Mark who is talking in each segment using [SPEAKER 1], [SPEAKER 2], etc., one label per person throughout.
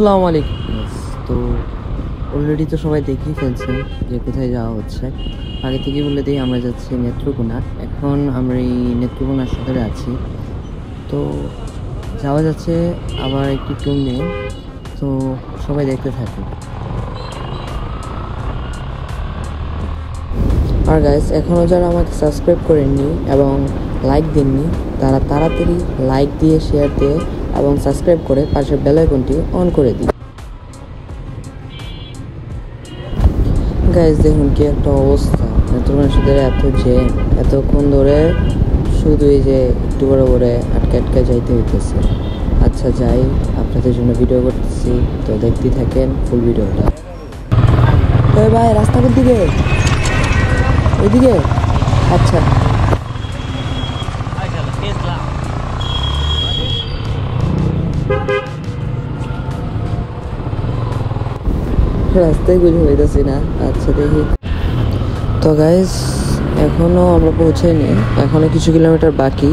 [SPEAKER 1] আসসালামু আলাইকুম। তো অলরেডি তো সবাই দেখেই ফেলছেন যে কোথায় যাওয়া হচ্ছে। আগে থেকে বলে দিই, আমরা যাচ্ছি নেত্রকোনা। এখন আমরা এই নেত্রকোনা সদরে আছি। তো যাওয়া যাচ্ছে আবার একটি ট্যুর নিয়ে। তো সবাই দেখতে থাকুন। আর গাইস, এখনও যারা আমাকে সাবস্ক্রাইব করেননি এবং লাইক দেননি, তারা তাড়াতাড়ি লাইক দিয়ে, শেয়ার দিয়ে এবং সাবস্ক্রাইব করে পাশের বেল আইকনটি অন করে দিন। গাইস দেখুন কি একটা অবস্থা, নেত্রকোনা সদরে এত জ্যাম, এতক্ষণ ধরে শুধু এই যে একটু বড় করে আটকে আটকে যাইতে হইতেছে। আচ্ছা যাই, আপনাদের জন্য ভিডিও করতেছি, তো দেখতে থাকেন ফুল ভিডিওটা। ওই ভাই, রাস্তার দিকে ওইদিকে। আচ্ছা রাস্তায় বুঝে হইতেছি না। আচ্ছা দেখি। তো গাইস, এখনও আমরা পৌঁছাইনি, এখনও কিছু কিলোমিটার বাকি।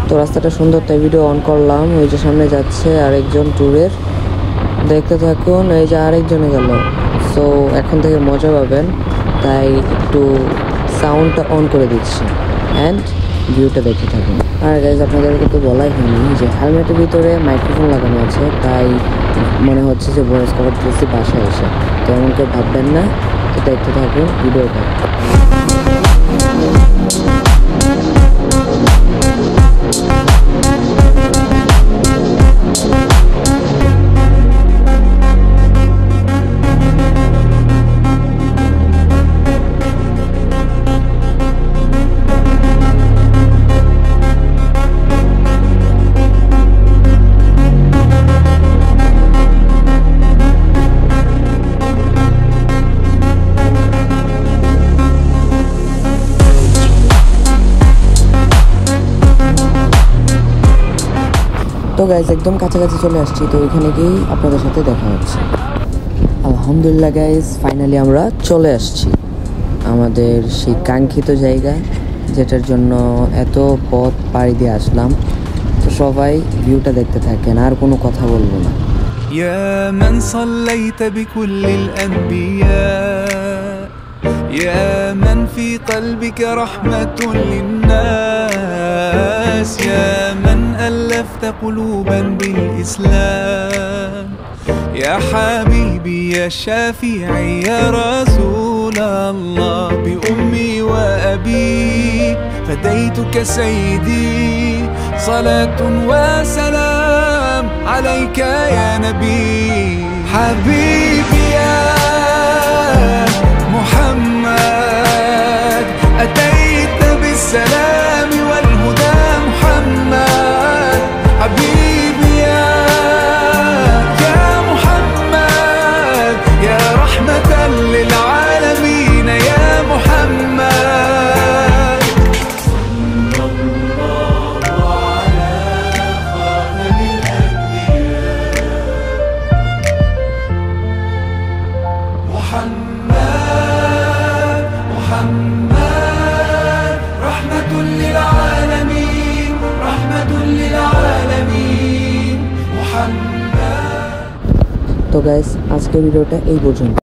[SPEAKER 1] তো রাস্তাটা সুন্দর তাই ভিডিও অন করলাম। ওই যে সামনে যাচ্ছে আরেকজন ট্যুরের, দেখতে থাকুন। এই যে আরেকজনে গেল। সো এখন থেকে মজা পাবেন, তাই একটু সাউন্ডটা অন করে দিচ্ছি অ্যান্ড ভিউটা দেখতে থাকুন। আর গাইজ, আপনাদেরকে তো বলাই হয়নি যে হেলমেটের ভিতরে মাইক্রোফোন লাগানো আছে, তাই মনে হচ্ছে যে ভয়েস কভার দিচ্ছি বাসায় এসে। তো এমন কেউ ভাববেন না। তো দেখতে থাকুন ভিডিওটা। তো গাইজ, একদম কাছাকাছি চলে আসছি। তো ওইখানে গিয়েই আপনাদের সাথে দেখা হচ্ছে। আলহামদুলিল্লাহ গাইজ, ফাইনালি আমরা চলে আসছি আমাদের সেই কাঙ্ক্ষিত জায়গা, যেটার জন্য এত পথ পাড়ি দিয়ে আসলাম। তো সবাই ভিউটা দেখতে থাকেন, আর কোনো কথা বলবো না।
[SPEAKER 2] يا من صليت بكل الأنبياء يا من في قلبك رحمة للناس يا من ألفت قلوبا بالإسلام يا حبيبي يا شافعي يا رسول الله بأمي وأبي فديتك سيدي صلاة وسلام عليك يا نبي حبيبي يا محمد أتيت بالسلام والهدى محمد حبيبي يا محمد يا رحمة للعالمين يا محمد صلى الله على خاتم الأنبياء محمد رحمة للعالمين رحمة للعالمين محمد।
[SPEAKER 1] তো গাইস, আজকের ভিডিওটা এই পর্যন্ত।